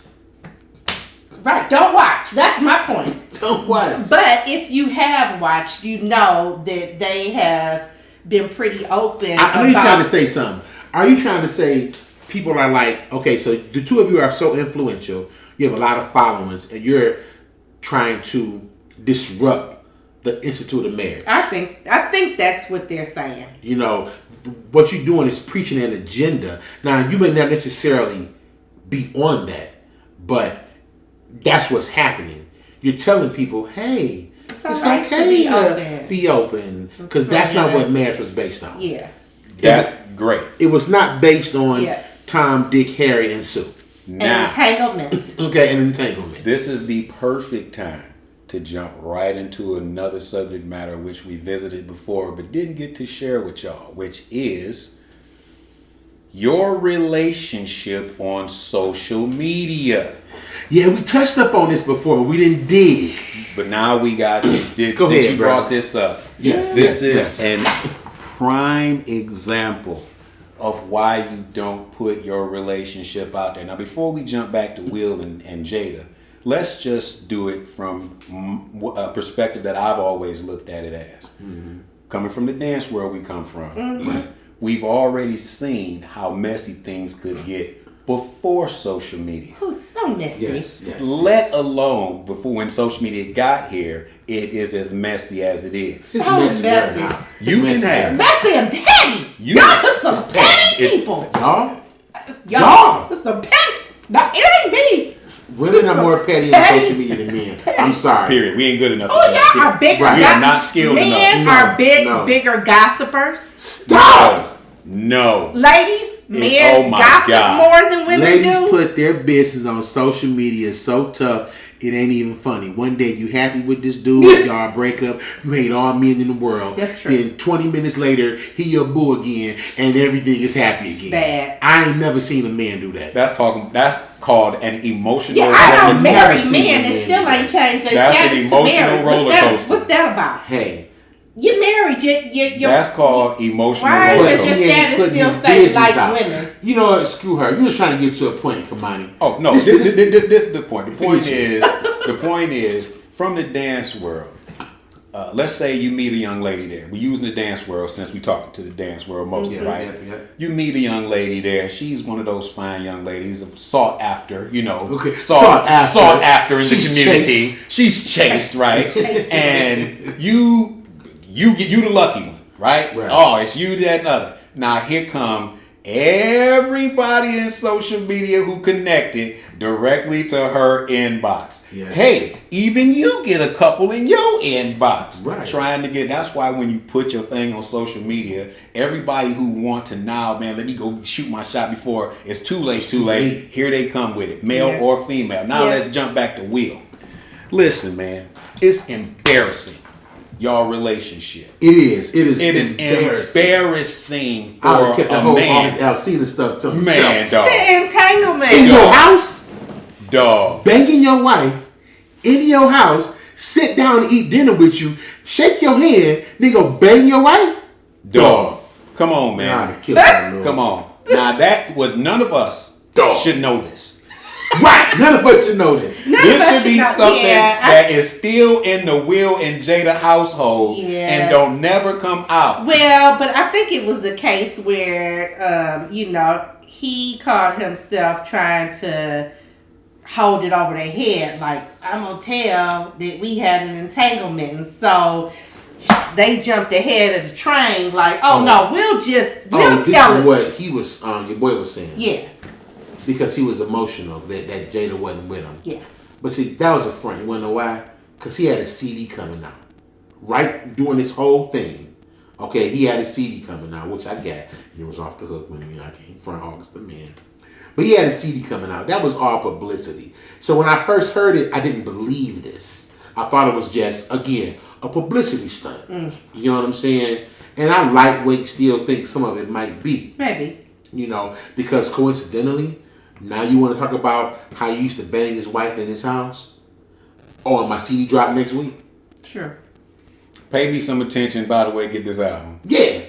Right. Don't watch. That's my point. Don't watch. But if you have watched, you know that they have been pretty open. I know you're trying to say something. Are you trying to say people are like, okay, so the two of you are so influential, you have a lot of followers, and you're trying to disrupt the Institute of Marriage? I think that's what they're saying. What you're doing is preaching an agenda. Now, you may not necessarily be on that, but that's what's happening. You're telling people, hey, it's okay to be open. Because that's not what marriage was based on. Yeah. That's great. It was not based on Tom, Dick, Harry, and Sue. Now, entanglement. Okay, and entanglement. This is the perfect time to jump right into another subject matter which we visited before but didn't get to share with y'all, which is your relationship on social media. Yeah, we touched up on this before, but we didn't dig. But now we got to dig. Go since ahead, you brother. brought this up. Yes, this yes, is an prime example of why you don't put your relationship out there. Now, before we jump back to Will and Jada, let's just do it from a perspective that I've always looked at it as. Mm-hmm. Coming from the dance world we come from, right? We've already seen how messy things could get before social media. Oh, so messy. Yes. Let alone before when social media got here, it is as messy as it is. It's so messy. messy. You can have messy and petty. Y'all are some petty people. Y'all. It's some petty. No, it ain't me. Women are more petty on social media than men. I'm sorry. Period. We ain't good enough. Oh, y'all are bigger. We are not skilled enough. Men are bigger gossipers. Stop. No. Ladies, men gossip more than women Ladies do. put their business on social media so tough, it ain't even funny. One day you happy with this dude, y'all break up, you hate all men in the world. That's true. Then 20 minutes later, he your boo again, and everything is happy again. It's bad. I ain't never seen a man do that. That's called an emotional Yeah, roller I know coaster. married men that still ain't changed their That's status an to emotional married. roller coaster. What's that about? Hey. You married, you That's called emotional why roller does coaster. your status still say like women? You know what? Screw her. You was trying to get to a point, Kamani. Oh no! This is the point. The point is from the dance world. Let's say you meet a young lady there. We're using the dance world since we're talking to the dance world mostly, right? Yeah. You meet a young lady there. She's one of those fine young ladies, sought after, Okay. sought after in the She's community. Chased. She's chased, right? And you you the lucky one, right? Oh, it's you, that, and other. Now here come everybody in social media who connected directly to her inbox. Yes. Hey, even you get a couple in your inbox. Right. Trying to get, that's why when you put your thing on social media, everybody who want to now, man, let me go shoot my shot before it's too late, here they come with it. Male or female. Now let's jump back to Will. Listen, man, it's embarrassing. Y'all relationship. It is embarrassing for I kept the a whole man. office Alcina stuff to himself. Man, dog. The entanglement. In your house, dog. banging your wife, in your house, sit down and eat dinner with you, shake your hand, nigga, bang your wife, dog. Come on, man. Come on. Now that was none of us should know this. Right, none of us should know this. This should be something that is still in the Will and Jada household and don't never come out. Well, but I think it was a case where, he caught himself trying to hold it over their head. Like, I'm going to tell that we had an entanglement. And so they jumped ahead of the train like, no, we'll tell this is what he was, your boy was saying. Yeah. Because he was emotional that Jada wasn't with him. Yes. But see, that was a front. You want to know why? Because he had a CD coming out. Right during this whole thing. Okay, he had a CD coming out, which I got. And it was off the hook when I came from August the Man. But he had a CD coming out. That was all publicity. So when I first heard it, I didn't believe this. I thought it was just, again, a publicity stunt. You know what I'm saying? And I lightweight still think some of it might be. Maybe. Because coincidentally, now you want to talk about how you used to bang his wife in his house? Oh, and my CD drop next week? Sure. Pay me some attention, by the way, get this album. Yeah.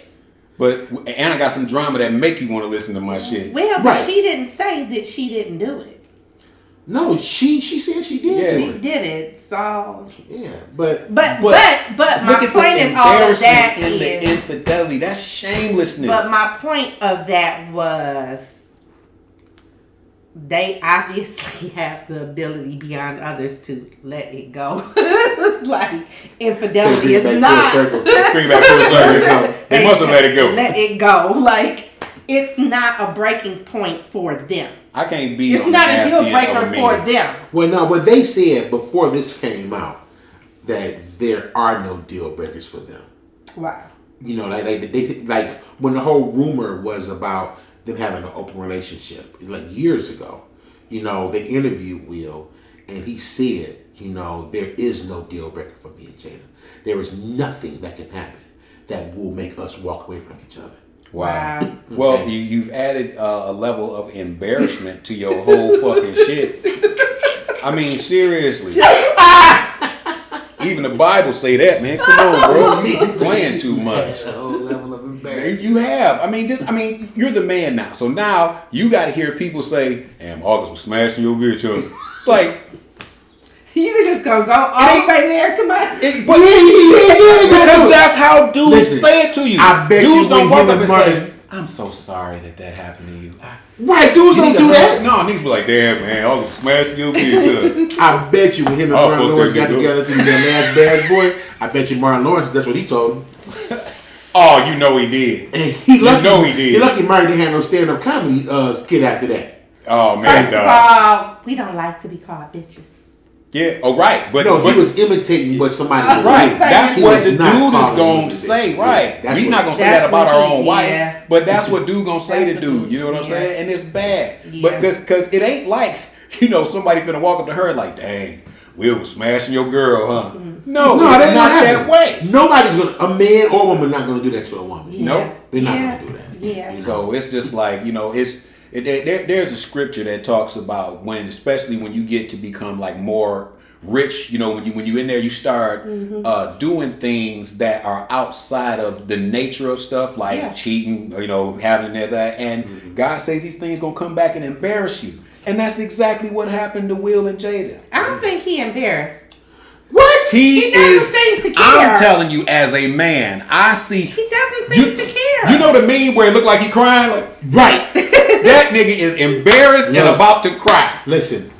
And I got some drama that make you want to listen to my shit. Well, but she didn't say that she didn't do it. No, she said she did. Yeah. She did it, so. Yeah, but my point in all of that is the infidelity. That's shamelessness. But my point of that was they obviously have the ability beyond others to let it go. It's like infidelity is not. Bring it back full circle. They must have let it go. Let it go. Like it's not a breaking point for them. I can't be. It's not a deal breaker for them. Well, no, but they said before this came out that there are no deal breakers for them. Wow. Like when the whole rumor was about them having an open relationship, like years ago, they interviewed Will, and he said, there is no deal breaker for me and Jada. There is nothing that can happen that will make us walk away from each other. Wow. Well, you've added a level of embarrassment to your whole fucking shit. I mean, seriously. Even the Bible say that, man. Come on, bro. You playing too much. A whole level of embarrassment. You have. You're the man now. So now you got to hear people say, "Damn, August was smashing your bitch up." It's like. You just gonna go all the way there? Come on. Because that's how dudes say it to you. I bet dudes you don't walk up and say, "I'm so sorry that happened to you." Right, dudes don't do that. No, niggas be like, "Damn, man, I was smashing your bitch up." I bet you when him and Martin Lawrence got together through their last Bad Boy, I bet you Martin Lawrence, that's what he told him. Oh, you know he did. And he did. He lucky Martin didn't have no stand-up comedy skit after that. Oh, man. First of all, we don't like to be called bitches. Yeah. Oh, right. But he was imitating what somebody did. Right. That's what the dude is going to say. Right. We're not going to say that about our own wife. But that's what dude going to say to dude. You know what I'm saying? And it's bad. Yeah. But because it ain't like, somebody finna walk up to her like, "Dang, Will was smashing your girl, huh?" Mm-hmm. No, it's not that way. Nobody's a man or woman not going to do that to a woman. Yeah. Nope. They're not going to do that. Yeah. So it's just like, there's a scripture that talks about especially when you get to become like more rich, when you in there, you start doing things that are outside of the nature of stuff like cheating, having that, and God says these things gonna come back and embarrass you, and that's exactly what happened to Will and Jada. I don't think he embarrassed. What? He doesn't seem to care. I'm telling you, as a man, I see. He doesn't seem to care. You know the meme where it looked like he crying? Like, right. That nigga is embarrassed and about to cry. Listen,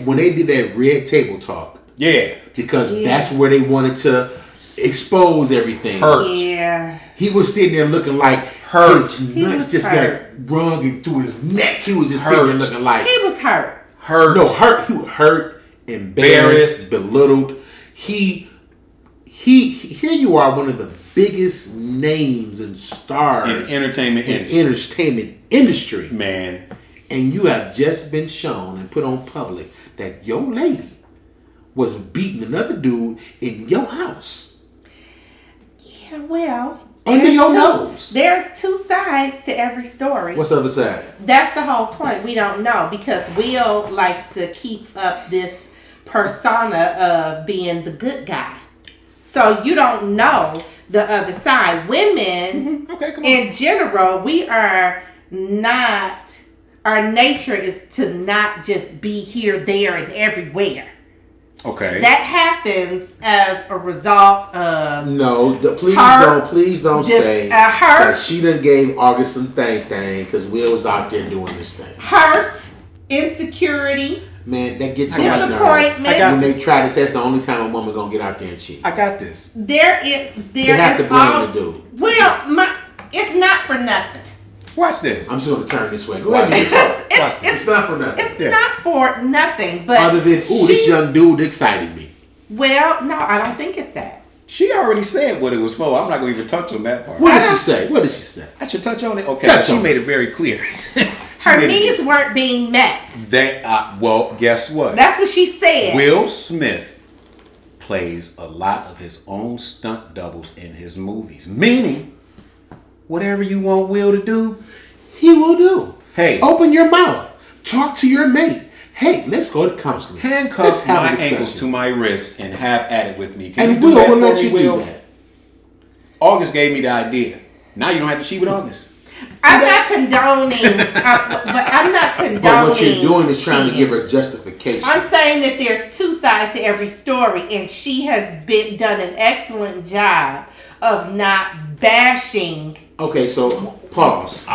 when they did that Red Table Talk. Yeah. Because that's where they wanted to expose everything. Hurt. Yeah. He was sitting there looking like Hurt. his nuts just hurt. got wrung through his neck. He was just sitting there looking like He was hurt. Hurt. no hurt. He was hurt, embarrassed, belittled. He here you are, one of the biggest names and stars In entertainment industry, man. and you have just been shown and put on public that your lady was beating another dude in your house. Yeah, well. Under your nose. There's two sides to every story. What's the other side? That's the whole point. We don't know because Will likes to keep up this persona of being the good guy. So you don't know the other side. Women, Okay, come on. in general, we are not, our nature is to not just be here, there, and everywhere. Okay. That happens as a result of No, please don't say hurt. that she done gave August some thing because Will was out there doing this thing. hurt, insecurity, Man, that gets you out there. disappointment. When they try this, that's the only time a woman gonna get out there and cheat. I got this. There They have to blame the dude. Well, it's not for nothing. Watch this. I'm just gonna turn this way. Go Watch ahead. this. It's not for nothing. It's not for nothing. But Other than this young dude excited me. Well, no, I don't think it's that. She already said what it was for. I'm not going to even touch on that part. What did she say? What did she say? I should touch on it? Okay. Touch She on made it very clear. Her needs weren't being met. Well, guess what? That's what she said. Will Smith plays a lot of his own stunt doubles in his movies. Meaning, whatever you want Will to do, He will do. Hey. Open your mouth. Talk to your mate. Hey, let's go to counseling. Let's handcuff have a my discussion. ankles to my wrist and have at it with me. Can And you do Will that will for let me, you Will? do that. August gave me the idea. Now you don't have to cheat with August. I'm not condoning, but I'm not condoning. But what you're doing is trying to cheating. give her justification. I'm saying that there's two sides to every story, and she has done an excellent job of not bashing. Okay, so pause.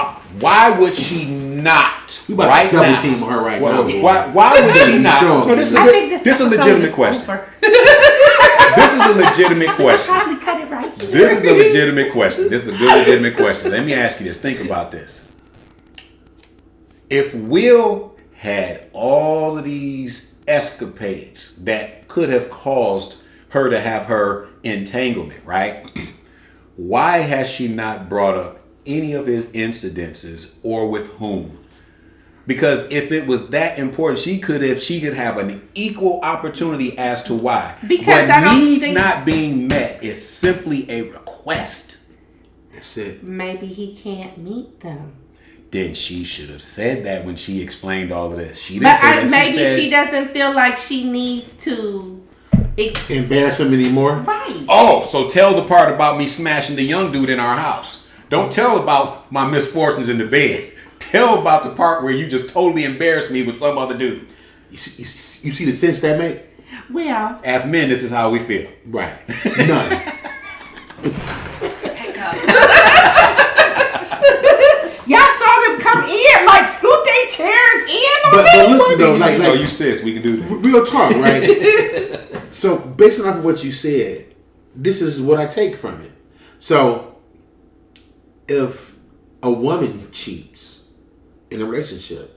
Why would she not? We about right to double now? team on her right Well, now. why would she not? Strong. No, this is I a, think this is a episode legitimate is question. over. This is a legitimate question. Probably cut it right here. This is a legitimate question. This is a good legitimate question. Let me ask you this. Think about this. If Will had all of these escapades that could have caused her to have her entanglement, right? Why has she not brought up any of his incidences or with whom? Because if it was that important, she could have an equal opportunity as to why. Because what I don't needs think- not being met is simply a request. That's it. Maybe he can't meet them. Then she should have said that when she explained all of this. She didn't But say that. maybe She said, she doesn't feel like she needs to. Embarrass him anymore? Right. oh, so tell the part about me smashing the young dude in our house. Don't tell about my misfortunes in the bed. Tell about the part where you just totally embarrassed me with some other dude. You see the sense that make? Well, As men, this is how we feel. Right. None. y'all saw them come in, like scoot their chairs in on But me. listen though, like No, you sis, we can do that. real talk, right? So based on what you said, this is what I take from it. So if a woman cheats in a relationship,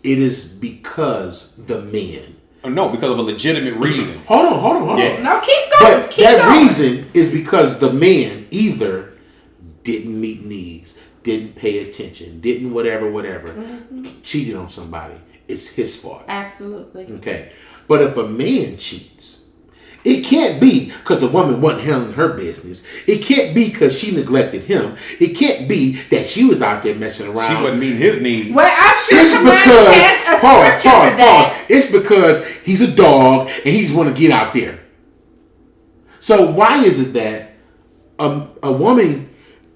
it is because the man. No, because of a legitimate reason. Hold on. Yeah. No, keep going. But keep that going. reason is because the man either didn't meet needs, didn't pay attention, didn't whatever, cheated on somebody. It's his fault. Absolutely. Okay. But if a man cheats, it can't be because the woman wasn't handling her business. It can't be because she neglected him. It can't be that she was out there messing around. She wasn't meeting his needs. Well, I'm sure It's somebody because has a scripture for that. It's because he's a dog and he's want to get out there. So why is it that a woman?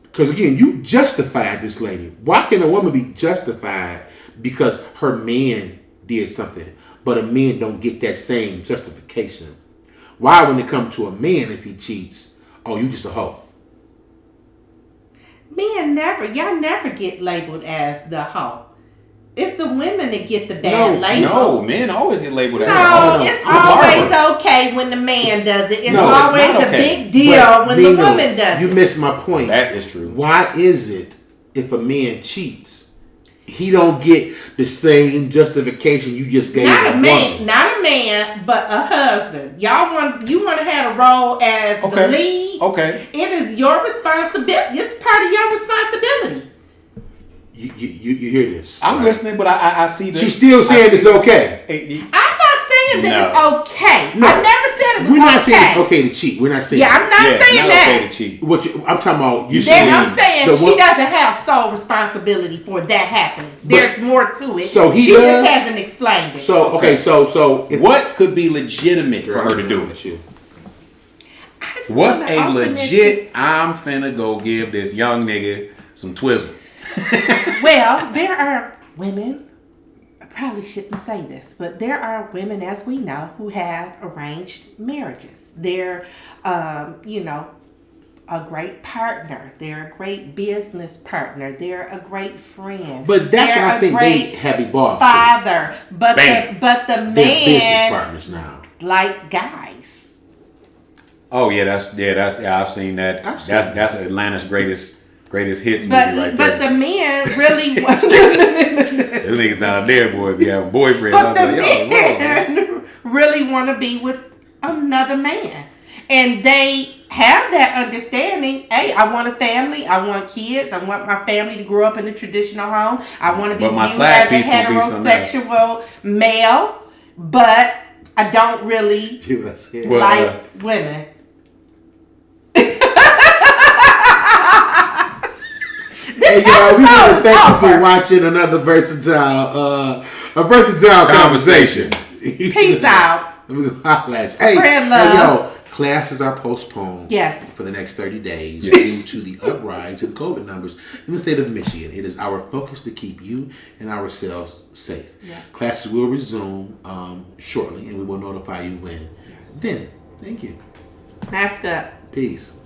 Because again, you justified this lady. Why can a woman be justified because her man did something, but a man don't get that same justification? Why, when it comes to a man, if he cheats, oh, you just a hoe? Y'all never get labeled as the hoe. It's the women that get the bad labels. No, men always get labeled as No, it's always okay when the man does it. It's always not a okay. big deal when the woman does it. You missed my point. That is true. Why is it if a man cheats, he don't get the same justification you just gave Not a man, woman? not a man, but a husband. You want to have a role as the lead. Okay. It is your responsibility. It's part of your responsibility. You hear this? I'm listening, but I see that. She's still saying it's okay. I'm not saying that it's okay. No. I never said it was okay. We're not saying it's okay to cheat. We're not saying I'm not saying not that. okay to cheat. I'm talking about you Then saying. I'm saying she doesn't have sole responsibility for that happening. There's more to it. So she just hasn't explained it. So okay, so what could be legitimate for her to do it? What's a legit? I'm finna go give this young nigga some twizzle. Well, there are women, I probably shouldn't say this, but there are women, as we know, who have arranged marriages. They're, a great partner. They're a great business partner. They're a great friend. But that's what I think they have evolved father. to. But the They're man, business partners now. like guys. Oh yeah, I've seen that. That's Atlanta's greatest hits movie right But there. the men really want Them niggas out there, boy, if you have a boyfriend, but the I'm like, men really want to be with another man. And they have that understanding. Hey, I want a family. I want kids. I want my family to grow up in a traditional home. I want to be viewed as a heterosexual male. But I don't really like women. Hey, y'all, we want to thank you for watching another versatile conversation. Peace out. Hey, Spread love. Hey, yo, classes are postponed. Yes. For the next 30 days due to the uprise in COVID numbers in the state of Michigan. It is our focus to keep you and ourselves safe. Yeah. Classes will resume shortly, and we will notify you when. Yes. Then, thank you. Mask up. Peace.